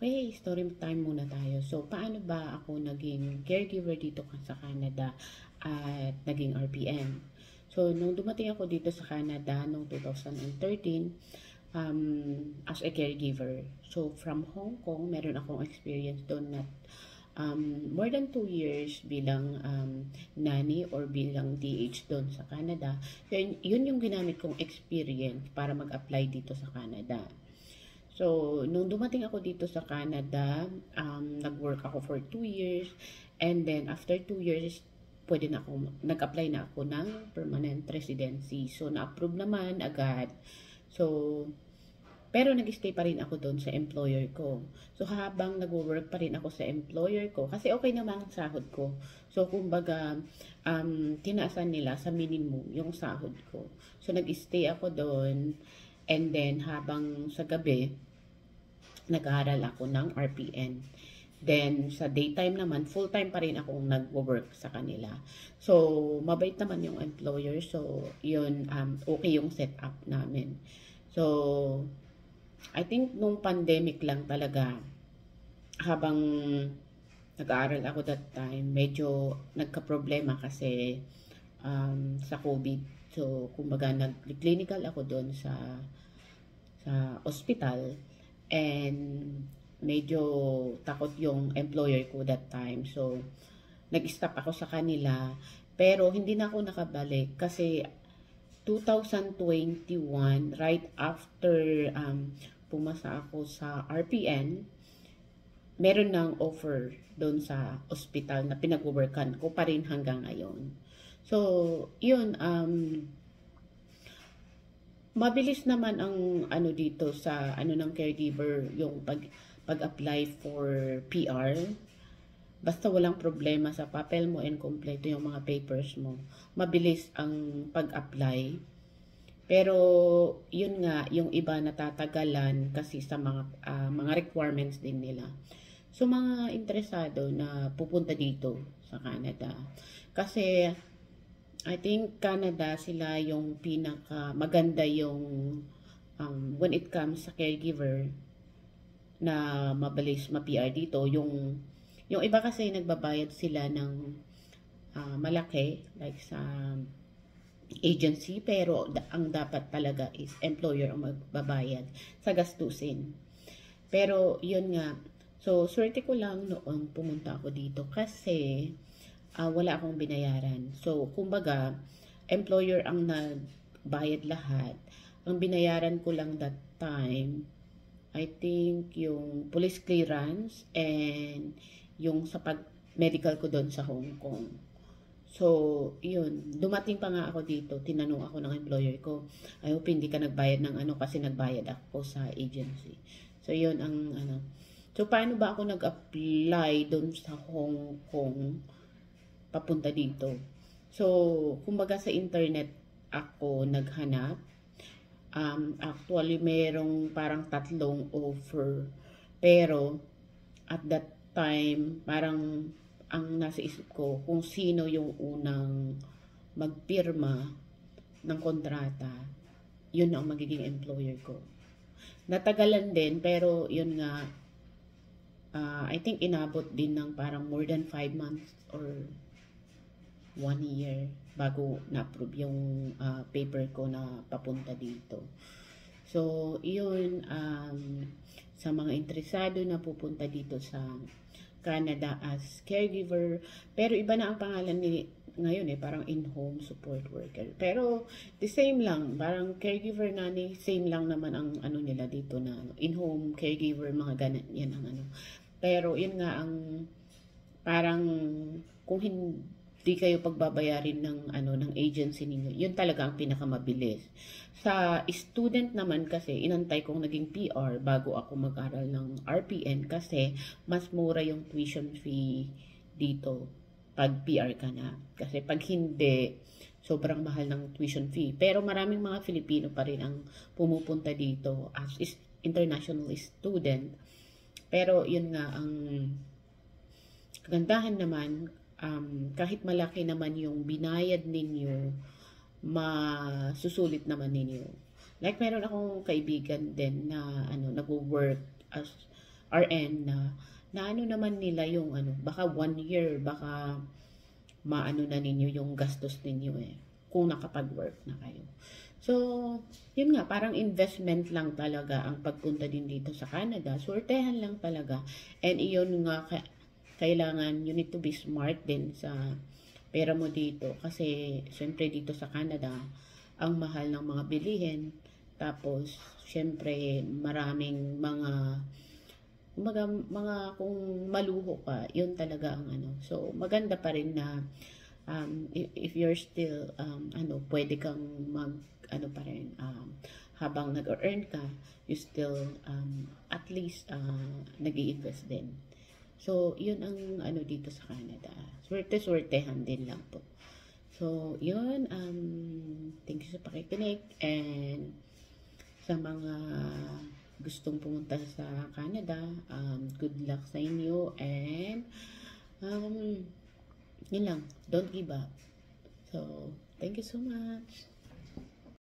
Okay, story time muna tayo. So, paano ba ako naging caregiver dito sa Canada at naging RPN? So, nung dumating ako dito sa Canada noong 2013, as a caregiver. So, from Hong Kong, meron akong experience doon na more than 2 years bilang nanny or bilang DH doon sa Canada. Yun yung ginamit kong experience para mag-apply dito sa Canada. So, nung dumating ako dito sa Canada, nag-work ako for 2 years. And then, after 2 years, nag-apply na ako ng permanent residency. So, na-approve naman agad. So, pero nag-stay pa rin ako doon sa employer ko. So, habang nag-work pa rin ako sa employer ko, kasi okay naman ang sahod ko. So, kumbaga, tinaasan nila sa minimum yung sahod ko. So, nag-stay ako doon. And then, habang sa gabi, nag-aaral ako ng RPN. Then, sa daytime naman, full-time pa rin akong nag-work sa kanila. So, mabait naman yung employer. So, yun, okay yung setup namin. So, I think nung pandemic lang talaga, habang nag-aaral ako that time, medyo nagka-problema kasi sa COVID. So, kumbaga, nag-clinical ako doon sa ospital. And medyo takot yung employer ko that time. So, nag-stop ako sa kanila. Pero hindi na ako nakabalik kasi 2021, right after pumasa ako sa RPN, meron ng offer doon sa ospital na pinag-workan ko pa rin hanggang ngayon. So, yun, mabilis naman ang ano dito sa ano ng caregiver yung pag-apply for PR. Basta walang problema sa papel mo and kompleto yung mga papers mo. Mabilis ang pag-apply. Pero yun nga, yung iba natatagalan kasi sa mga requirements din nila. So mga interesado na pupunta dito sa Canada. Kasi I think Canada sila yung pinaka maganda yung when it comes sa caregiver na mabilis ma-PR dito. Yung iba kasi nagbabayad sila ng malaki like sa agency, pero ang dapat talaga is employer ang magbabayad sa gastusin. Pero yun nga, so swerte ko lang noong pumunta ako dito kasi wala akong binayaran. So, kumbaga, employer ang nagbayad lahat. Ang binayaran ko lang that time, I think, yung police clearance and yung sa pag-medical ko doon sa Hong Kong. So, yun. Dumating pa nga ako dito, tinanong ako ng employer ko, I hope hindi ka nagbayad ng ano kasi nagbayad ako sa agency. So, yun ang ano. So, paano ba ako nag-apply doon sa Hong Kong papunta dito? So, kumbaga sa internet ako naghanap. Actually, merong parang 3 offer. Pero, at that time, parang ang nasa isip ko kung sino yung unang magpirma ng kontrata, yun ang magiging employer ko. Natagalan din, pero yun nga, I think inabot din ng parang more than 5 months or 1 year bago na-approve yung paper ko na papunta dito. So, yun, sa mga interesado na pupunta dito sa Canada as caregiver, pero iba na ang pangalan ngayon parang in-home support worker. Pero the same lang, parang caregiver nanny, same lang naman ang ano nila dito na in-home caregiver, mga ganun yan ang ano. Pero yun nga ang parang kung hindi kayo pagbabayarin ng ng agency ninyo, yun talaga ang pinakamabilis. Sa student naman kasi, inantay kong naging PR bago ako mag-aral ng RPN kasi mas mura yung tuition fee dito pag PR ka na. Kasi pag hindi, sobrang mahal ng tuition fee. Pero maraming mga Filipino pa rin ang pumupunta dito as international student. Pero yun nga, ang kagandahan naman, kahit malaki naman yung binayad ninyo, masusulit naman ninyo. Like, meron akong kaibigan din na nag-work as RN na ano naman nila yung ano, baka 1 year, baka maano na ninyo yung gastos ninyo eh, kung nakapag-work na kayo. So, yun nga, parang investment lang talaga ang pagpunta din dito sa Canada. Swertehan lang talaga. And iyon nga, kailangan, you need to be smart din sa pera mo dito. Kasi, syempre dito sa Canada, ang mahal ng mga bilihin. Tapos, syempre, maraming mga kung maluho ka, yun talaga ang ano. So, maganda pa rin na if you're still pwede kang ano pa rin, habang nag-earn ka, you still at least nag-i-invest din. So, yun ang ano dito sa Canada. Swerte-swertehan din lang po. So, yun, thank you sa pakikinig, and sa mga gustong pumunta sa Canada, good luck sa inyo, and yun lang, don't give up. So, thank you so much.